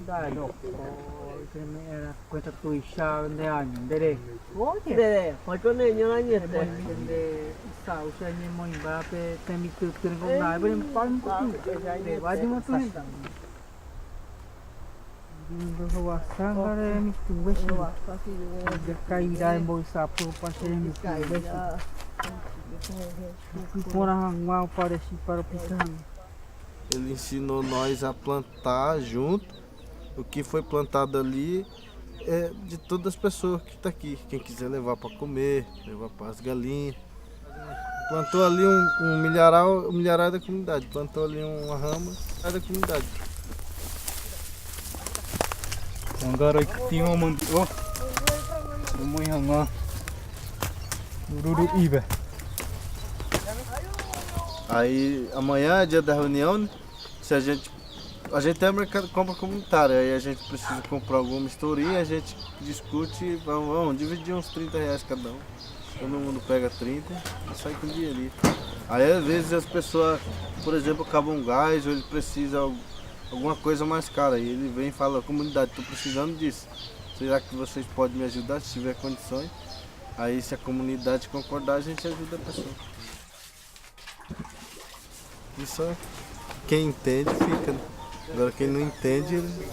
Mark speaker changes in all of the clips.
Speaker 1: Dai, dopo, che mi era questa tua sciarpa di anni, deve.
Speaker 2: Dede, poi con lei non ha niente.
Speaker 1: Sa, usai ni mo imba pe temi tu tu ko na ba ni pan pa tu. Ba di mo tu ni. Di do wa sangare mi tu be shi. Ya kai dai mo sa pro pa se mi tu be shi. Fora hangwa para si para pisang.
Speaker 3: Ele ensinou nós a plantar junto. O que foi plantado ali é de todas as pessoas que estão aqui. Quem quiser levar para comer, levar para as galinhas. Plantou ali um milharal da comunidade. Plantou ali uma rama da comunidade.
Speaker 1: Agora que tinha uma oh. Muito hangwa. Ururu ibe.
Speaker 3: Aí amanhã é dia da reunião, né? Se a gente tem mercado compra comunitária, aí a gente precisa comprar alguma misturinha, a gente discute e vamos dividir uns 30 reais cada um. Todo mundo pega 30 e sai com dinheirinho. Aí às vezes as pessoas, por exemplo, acabam um gás ou ele precisa alguma coisa mais cara. Aí ele vem e fala, comunidade, estou precisando disso. Será que vocês podem me ajudar se tiver condições? Aí se a comunidade concordar, a gente ajuda a pessoa. Isso é quem entende fica, né? Agora quem não entende, ele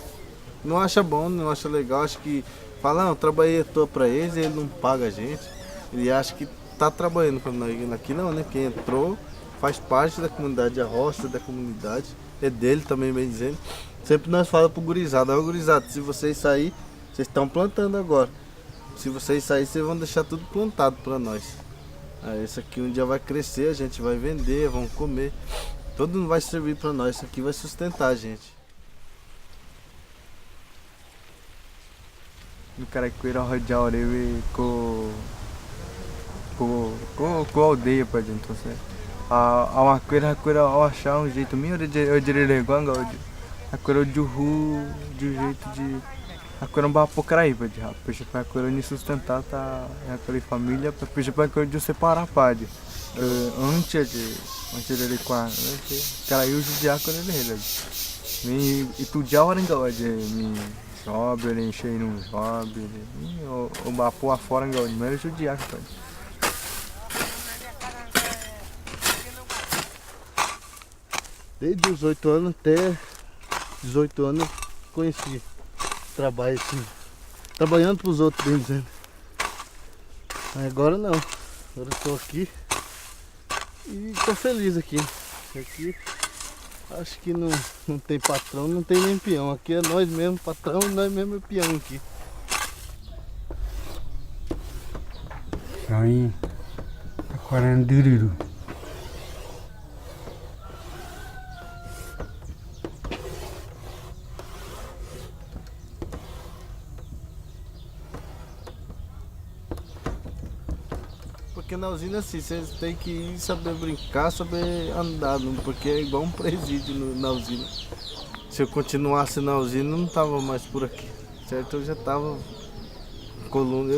Speaker 3: não acha bom, não acha legal, acha que fala, não, eu trabalhei à toa pra eles e ele não paga a gente. Ele acha que tá trabalhando para nós. Aqui não, né? Quem entrou faz parte da comunidade, a roça da comunidade, é dele também, bem dizendo. Sempre nós falamos pro gurizada, ó gurizada, se vocês sair, vocês estão plantando agora. Se vocês sair, vocês vão deixar tudo plantado para nós. Aí isso aqui um dia vai crescer, a gente vai vender, vamos comer. Tudo não vai servir para nós, isso aqui vai sustentar a gente.
Speaker 1: O cara que era rodear com a aldeia para dentro, então a uma coisa eu achar um jeito meu de direito igual a coisa de jeito de a coisa não vai por aí para já porque para coisa não sustentar tá aquela família porque para coisa de separar pade antes de quase cara eu já com ele me e tu já hora engal de me sobe ele enchei não sobe o bapo afora engal de mas eu já pode.
Speaker 3: Desde os 8 anos até 18 anos eu conheci trabalho assim, trabalhando para os outros, bem dizendo. Mas agora não, agora estou aqui e estou feliz aqui. Aqui acho que não tem patrão, não tem nem peão. Aqui é nós mesmo patrão e nós mesmo é peão aqui.
Speaker 1: Aí, agora é duro.
Speaker 3: Porque na usina assim, vocês têm que ir saber brincar, saber andar, porque é igual um presídio na usina. Se eu continuasse na usina, eu não tava mais por aqui, certo? Eu já tava coluna,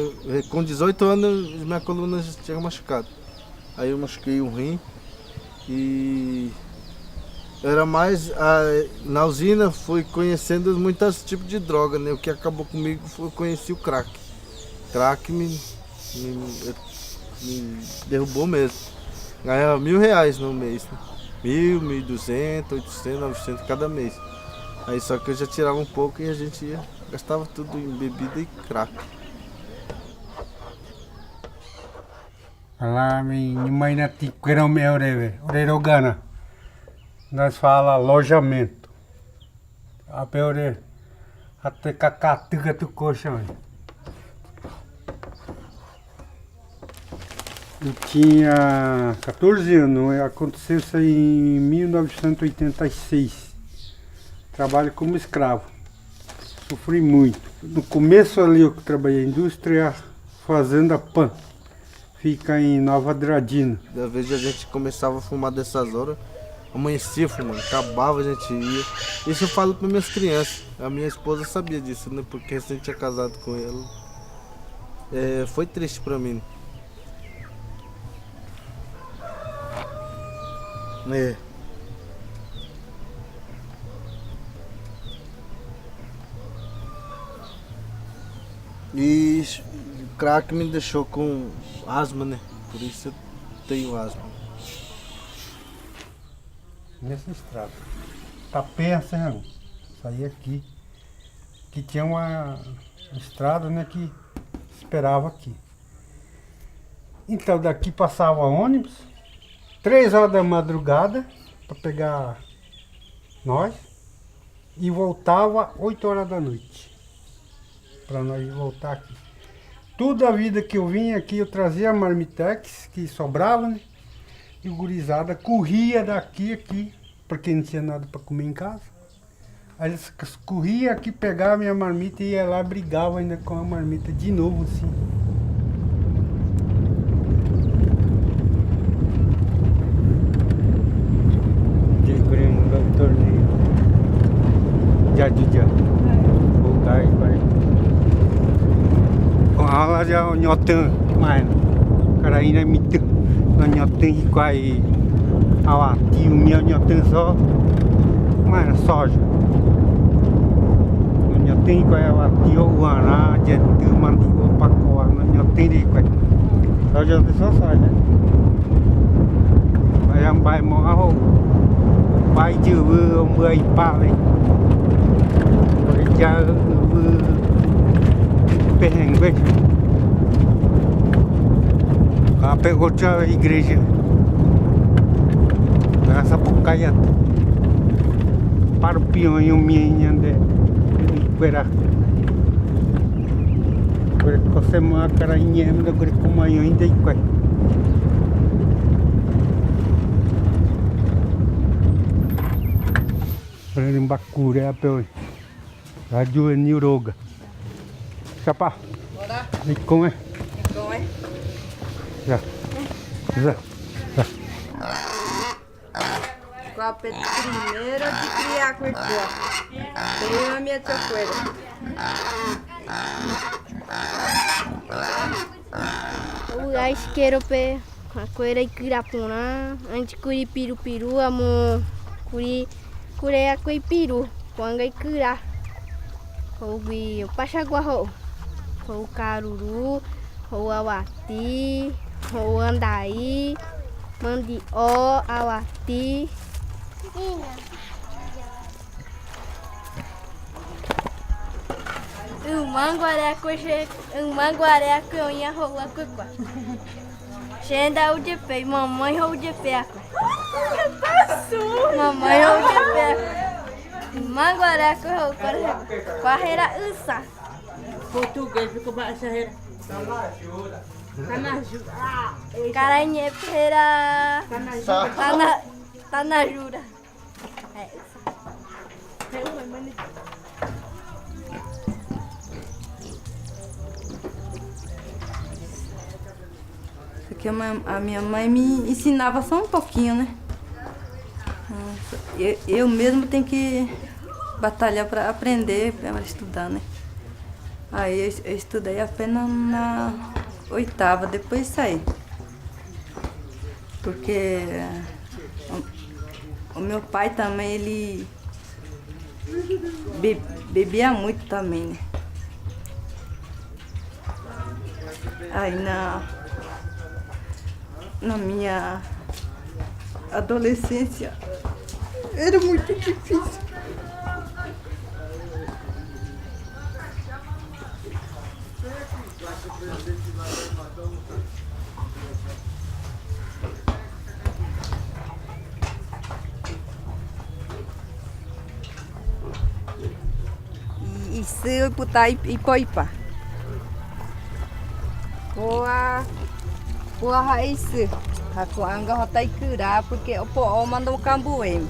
Speaker 3: com 18 anos minha coluna já tinha machucado. Aí eu machuquei um rim e era mais na usina fui conhecendo muitos tipos de droga, né? O que acabou comigo foi eu conheci o crack. Crack me derrubou mesmo. Ganhava R$1.000 no mês, né? 1.000, 1.200, 800, 900 cada mês. Aí só que eu já tirava um pouco e a gente gastava tudo em bebida e crack.
Speaker 4: Lá minha mãe na tiqueira o meu orerogana. Nós fala alojamento. A peore até cacatuca do colchão. Eu tinha 14 anos, aconteceu isso aí em 1986. Trabalho como escravo. Sofri muito. No começo ali eu trabalhei em indústria, fazenda Pan. Fica em Nova Dradina.
Speaker 3: Às vezes a gente começava a fumar dessas horas, amanhecia fumando, acabava, a gente ia. Isso eu falo para minhas crianças. A minha esposa sabia disso, né? Porque a gente tinha casado com ela. Foi triste para mim. E o crack me deixou com asma, né? Por isso eu tenho asma.
Speaker 4: Nessa estrada. Tapé Serrão. Saí aqui. Que tinha uma estrada, né, que esperava aqui. Então daqui passava ônibus, 3 horas da madrugada, para pegar nós, e voltava 8 horas da noite, para nós voltar aqui. Toda a vida que eu vinha aqui, eu trazia a marmitex, que sobrava, né? E o gurizada corria daqui aqui, porque não tinha nada para comer em casa. Aí eles corriam aqui, pegavam minha marmita e ia lá, brigava ainda com a marmita de novo, assim. Torneio. Jadi. Voltar vai. Ala ja nyoteung main. Karaina mitu. Nyoteung quai awati umia nyoteung só. Mana soja. Nyoteung quai awati uana jetu mandi opakoa nyoteung di quai. Soja só soja. Bayang bay mo aho. Bay chữ vừa 10 ba này. Rồi cha vừa bên hàng bên. Pegou a igreja. Essa porcaria. Para o peão e o minha de Iquera. Agora você uma carinha, agora como eu ainda Iquera. Bakure apa oi? Raju Niroga. Siapa?
Speaker 2: Bora.
Speaker 4: Ikong
Speaker 2: Então, é?
Speaker 4: Ya. Ya.
Speaker 2: Guape primeiro de criar coisa. Tem a minha chocolate.
Speaker 5: O isqueiro pe a coisa e Kirapuna, antes curi piru amo curi a coi piru, quando ai cura. O gui o pachaguarro, o caruru, o awati, o andai, mandi o awati. Manguaré que eu ia rolar com Xenda o de pé, mamãe o de pé. Mamãe o de pé. Manguaré que eu carreira usa.
Speaker 2: Português ficou baixo.
Speaker 5: Caranha pera. Tá na jura. É isso.
Speaker 6: Porque a minha mãe me ensinava só um pouquinho, né? Eu mesmo tenho que batalhar para aprender, para estudar, né? Aí eu estudei apenas na 8ª, depois saí. Porque o meu pai também, ele bebia muito também, né? Aí na minha adolescência era muito difícil. Isso eu botar e poipa. Boa raiz. Aku angga hotai kura porque o po mandou cambuem.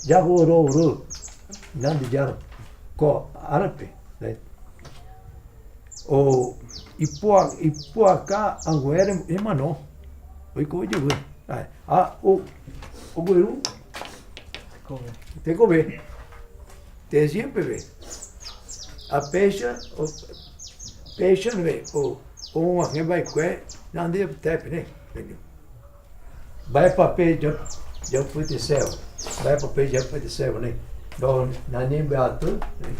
Speaker 7: Jagororo, nande jar ko arape, né? O ipuaca anguera emano, o coisa o goiru, tem que comer, tem sempre ver. A peixe não vê, o uma quem vai comer, não deve ter, né? Vai para peixe, já foi de céu. Vai para o peixe, já foi de céu, né? Então, na nem beato, né?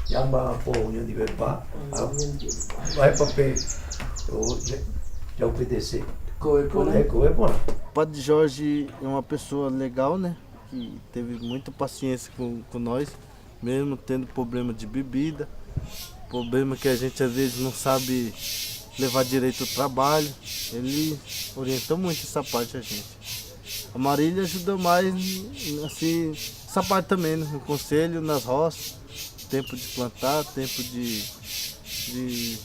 Speaker 7: Yang ba po yung di ba? Vai para o peixe, já obedecer. É bom.
Speaker 3: O Padre Jorge é uma pessoa legal, né? Que teve muita paciência com nós, mesmo tendo problema de bebida, problema que a gente às vezes não sabe levar direito ao trabalho. Ele orientou muito essa parte a gente. A Marília ajuda mais, assim, essa parte também, né? No conselho, nas roças, tempo de plantar, tempo de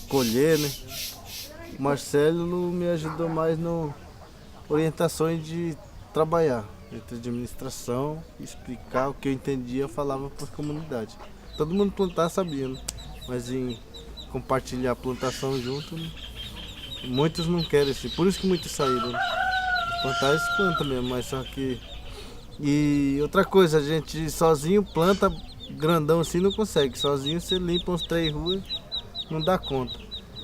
Speaker 3: colher, né? O Marcelo me ajudou mais no orientações de trabalhar, de administração, explicar o que eu entendia, eu falava para a comunidade. Todo mundo plantar sabia, né? Mas em compartilhar a plantação junto, né? Muitos não querem assim, por isso que muitos saíram, né? Plantar eles plantam mesmo, mas só que... E outra coisa, a gente sozinho planta grandão assim não consegue, sozinho você limpa uns 3 ruas, não dá conta.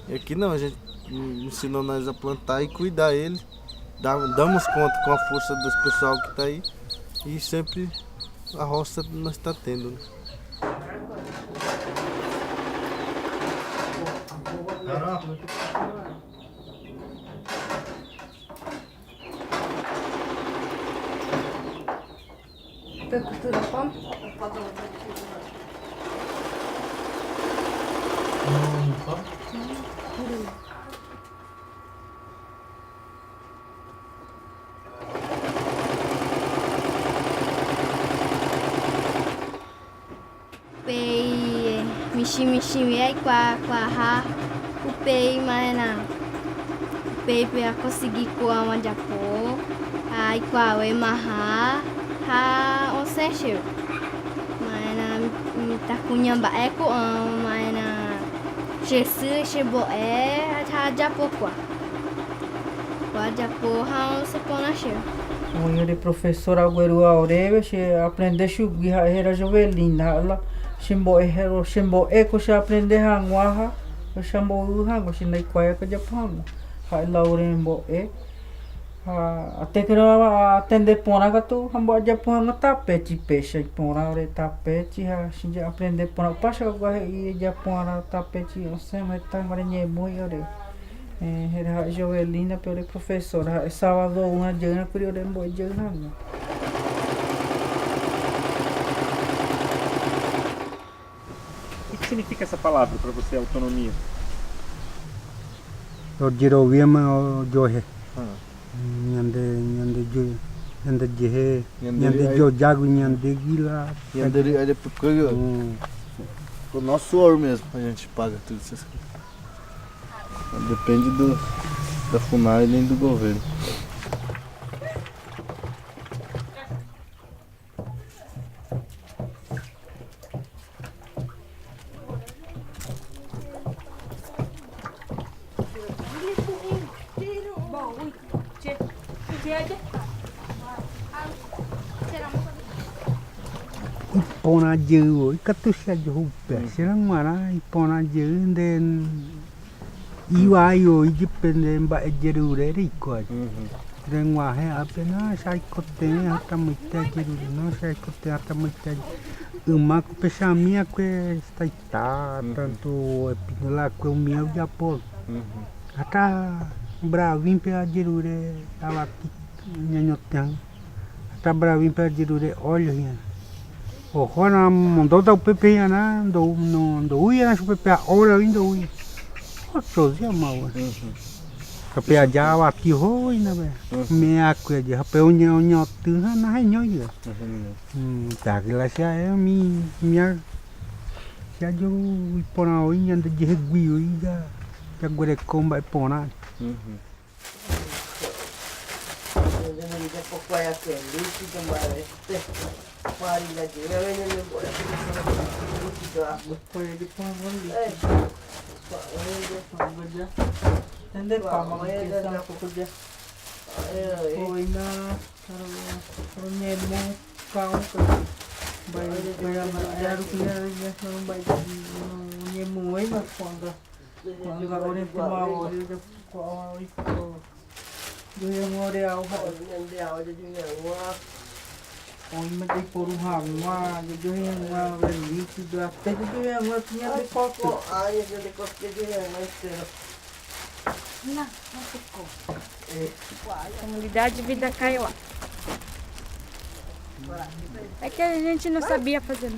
Speaker 3: E aqui não, a gente ensinou nós a plantar e cuidar ele, damos conta com a força dos pessoal que está aí e sempre a roça nós está tendo, né?
Speaker 5: Pei mixi é com a ha o pei mana pei para conseguir com a manjapô ai com a emaha ha on session mana tá cunhamba é com mana Jesus chebo é tá japô com a japô ha se conhece.
Speaker 8: Eu de professor Agüero Aurélio, aprender a era Jovelina, ela Shimbo eko se aprender hangwaha, o shambo hango se nei kwaya ka Japão. Hai laurembo até que não atender pona ka tu hambo Japão nga tapete peixe pona ore tapete ha shinja aprender pona passa ka e Japão na tapete o sema tá marinhe moi ore. Era Jovelina pelo professor, sábado uma jana por eu dembo jana.
Speaker 9: O que significa essa palavra para você, autonomia?
Speaker 4: O Jiroviama o Johe. Nyande Jehe, Nyande Jojago, Nyande Gila.
Speaker 3: Nyande é porque o nosso ouro mesmo, a gente paga tudo essas coisas. Depende da FUNAI nem do governo.
Speaker 4: Ipona jeu, ikatusha jeu, serang mara ipona jeu den Iwai o iji pendemba ejerure rikoi. Renguahe apena sai kote ata muita jerure no sai kote ata muita. Uma com peixaminha que está tanto epinola com o meu de apolo. Ata bravinho pela jerure ela nhanhotang. Ata bravinho pela jerure olha nha. O hona mandou dar o pepe na do ia na pepe ora ainda ui. O sozinho mal. Pepe aja wati hoi na be. Me aku aja pepe onyo tu na nyo ya. Tak la sia minha já jo pona oi anda de regui oi já gore comba e pona.
Speaker 8: Entender como é que está pokuja. Oi na ronemo kau ke. Baik baru punya não baik nemu ai mas quando orang mau dia kau itu dia mau dia Oi mas por hangwa dia hangwa beli sudah tapi dia hangwa punya dekoto.
Speaker 5: Não ficou. Comunidade Vida Kaiowá. É que a gente não sabia fazer.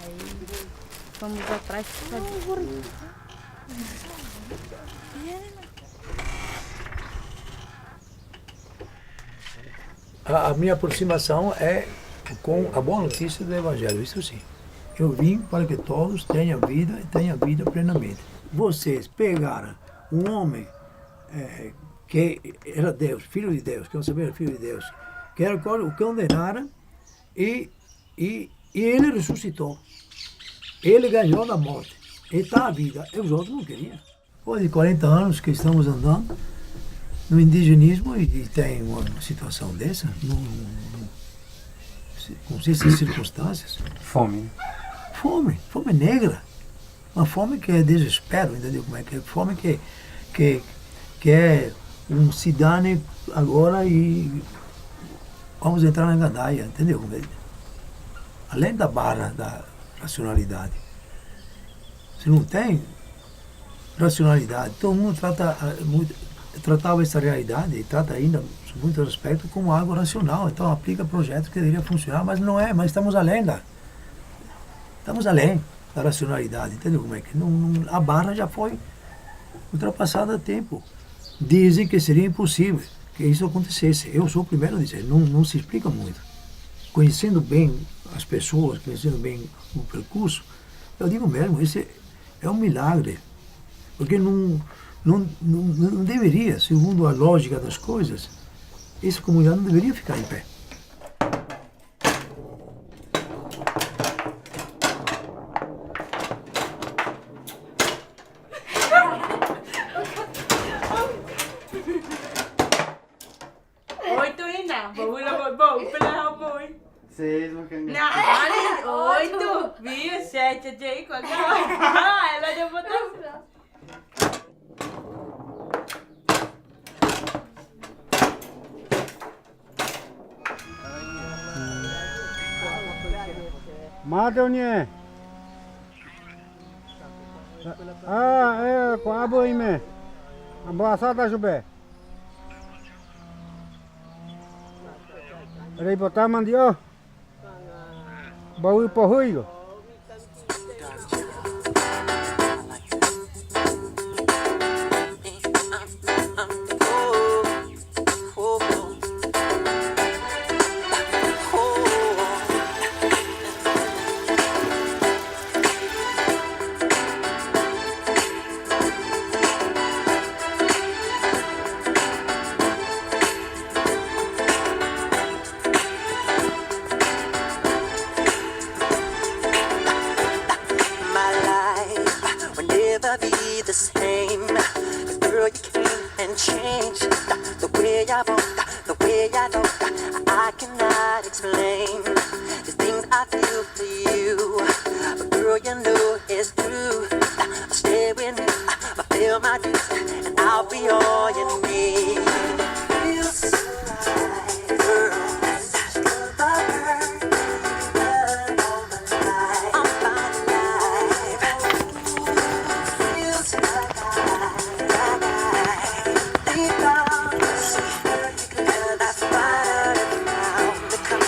Speaker 5: Aí fomos atrás de fazer.
Speaker 7: A minha aproximação é com a boa notícia do Evangelho, isso sim. Eu vim para que todos tenham vida e tenham vida plenamente. Vocês pegaram um homem que era Deus, filho de Deus, que não sabia era filho de Deus, que era o condenaram e ele ressuscitou. Ele ganhou da morte. Ele está à vida. E os outros não queriam. Depois de 40 anos que estamos andando no indigenismo e tem uma situação dessa, com essas circunstâncias.
Speaker 4: Fome.
Speaker 7: Fome negra. Uma fome que é desespero, entendeu como é que é? Fome que é um cidadão agora e vamos entrar na gandaia, entendeu? Além da barra da racionalidade. Se não tem racionalidade, todo mundo tratava essa realidade e trata ainda, com muito respeito, como algo racional. Então aplica projetos que deveriam funcionar, mas não é, mas estamos além da racionalidade, entendeu como é que a barra já foi ultrapassada há tempo. Dizem que seria impossível que isso acontecesse. Eu sou o primeiro a dizer, não se explica muito. Conhecendo bem as pessoas, conhecendo bem o percurso, eu digo mesmo, esse é um milagre. Porque não deveria, segundo a lógica das coisas, essa comunidade não deveria ficar em pé.
Speaker 2: Ela deu votação.
Speaker 4: Madonye. Com a boa ime. A boa sata jube. Rei botar mandio. Baú porruio.
Speaker 10: of my dreams, and I'll be all you need. Feels right, girl. That's the perfect love of my life. I'm finding life. Feels right. Deep down, girl, that's fire around the corner.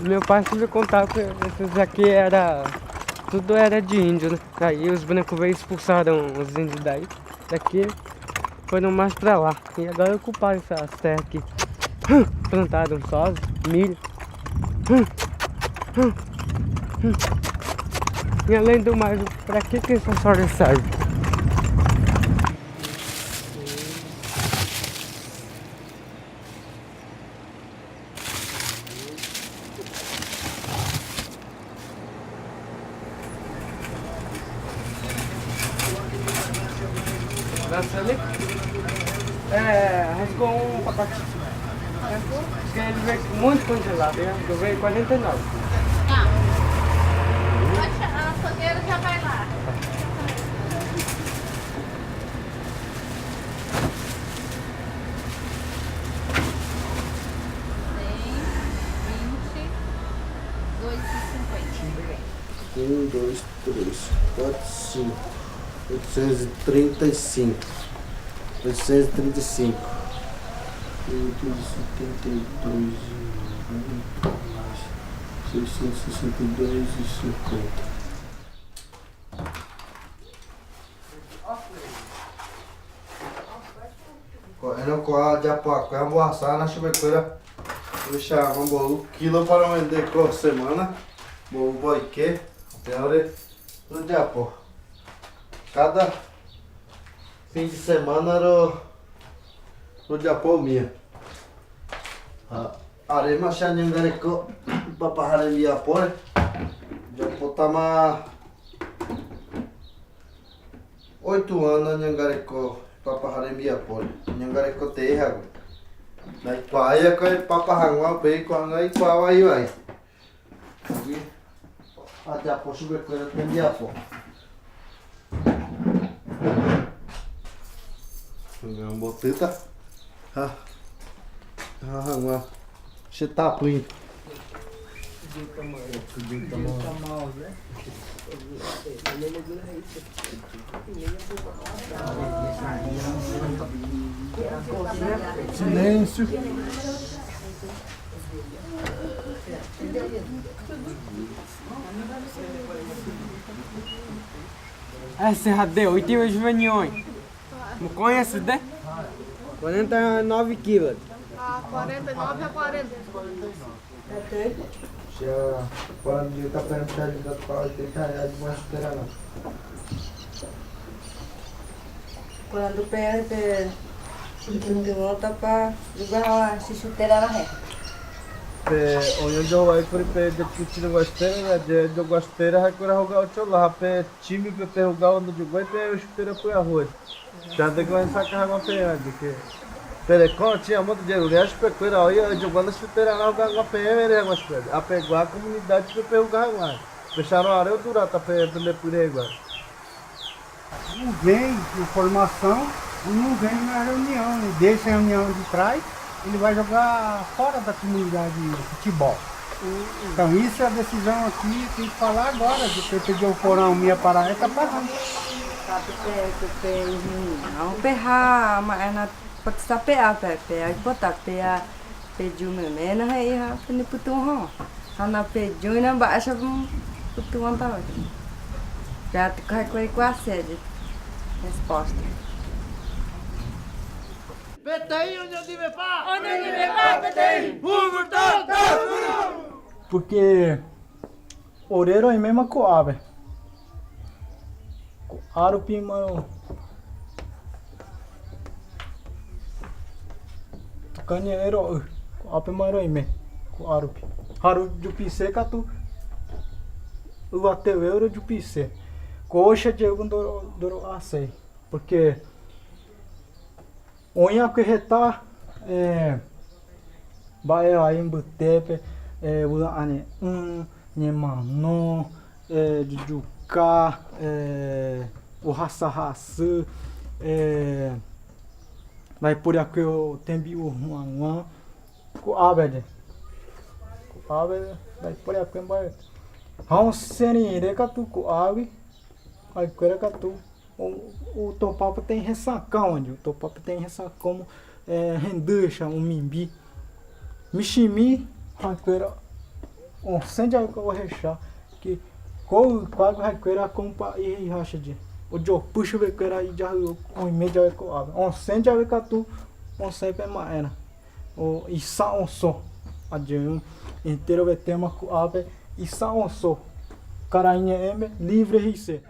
Speaker 11: Meu pai sempre contava que esses aqui tudo era de índio, né? Aí os brancos veio e expulsaram os índios daqui foram mais pra lá. E agora ocuparam essas terras aqui. Plantaram soja, milho. E além do mais, pra que essa soja serve? Rasgou um pacote. Porque ele veio muito congelado, né? Eu veio 49.
Speaker 12: Tá. A fogueira já vai lá.
Speaker 3: Um, dois, três, quatro, cinco. 835. 835. 872 662,50. Correndo com a de Apuaco, é uma assar na chuvecoira. Deixar um bolo quilo para vender por semana. Bolo boique. Tem hora do Japó. Cada fim de semana era o Japó minha. Arema Xanhangareco, Papahara de Japó. Japó tá mais 8 anos em Nhangareco, Papahara de Japó. Nhangareco tem água. Daí quaia com o Papahangua, bem com a e qual aí vai. A Japó chuvecoira tem Japó. Một boteta hàng sẽ tạp lên silêncio.
Speaker 11: SRD, 8 hoje venhões. Não conhece, né? 49 quilos.
Speaker 12: 49 a 40.
Speaker 3: Já quando eu tá perguntando da qual 80 reais mais esperar não.
Speaker 6: Quando perde, de volta para jogar a chuteira na ré.
Speaker 3: onde eu vai por pé de kitchen gosteira, de gosteira hakura hoga chola, pe time pe hoga onde de vai pe chuteira por arroz. Já de que vai sacar água pé de que Telecom tinha muito de ureas pecueira aí jogando chuteira na hoga pé mere gosteira. A pegar a comunidade pe hoga lá. Fecharam a área durata pe por aí agora.
Speaker 4: Não vem informação e não vem na reunião, ele deixa a reunião de trás, ele vai jogar fora da comunidade de futebol. Então isso é a decisão aqui, tem que falar agora, de eu pedir o porão minha para aí, tá pagando.
Speaker 6: Não perrar, mas na pode saber pé, aí botar pé, pediu menina aí, rapaz, putum, na pediu e na baixa putum tá aqui. Já te carregou com a sede. Resposta.
Speaker 8: Porque oreiro é mesmo coave. Arupi mano. Tukanya ero. Ape maro ime. Arupi. Haru jupi seca tu. o ateu euro de pisse. Coxa de um doro assei. Porque onha que reta vai aí em butepe o ane mano de juca o raça vai por aqui o tembi o ruan com abede vai por aqui vai hão seni recatu com ave vai querer catu o topapo tem ressacão onde o topapo tem ressacão renducha mimbi mishimi raqueira sente o rechá que qual raqueira compa e racha de o jo puxa vequeira e já o imediato com a sente a vecatu sempre maena o isa só a de inteiro vetema com ave isa só carainha livre rice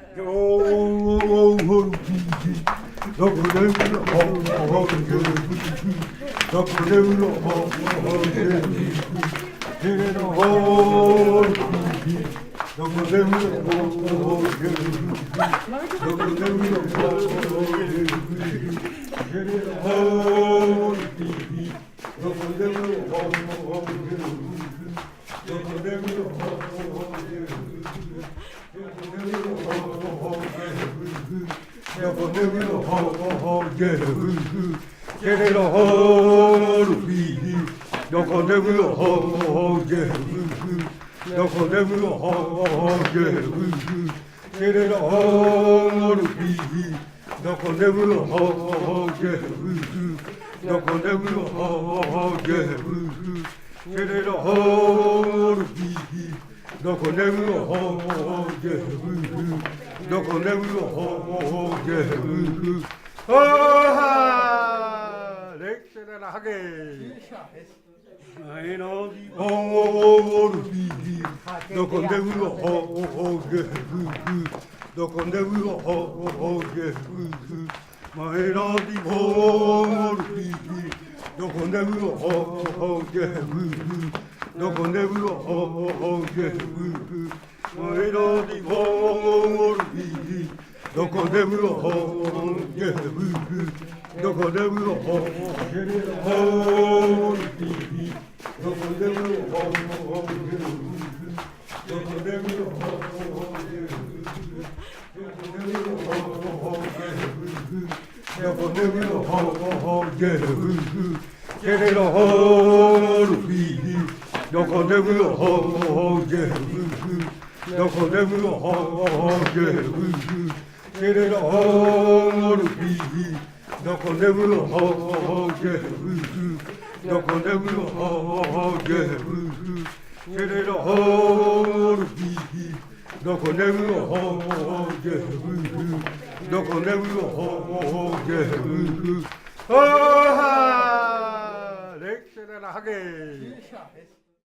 Speaker 4: Deixa ele na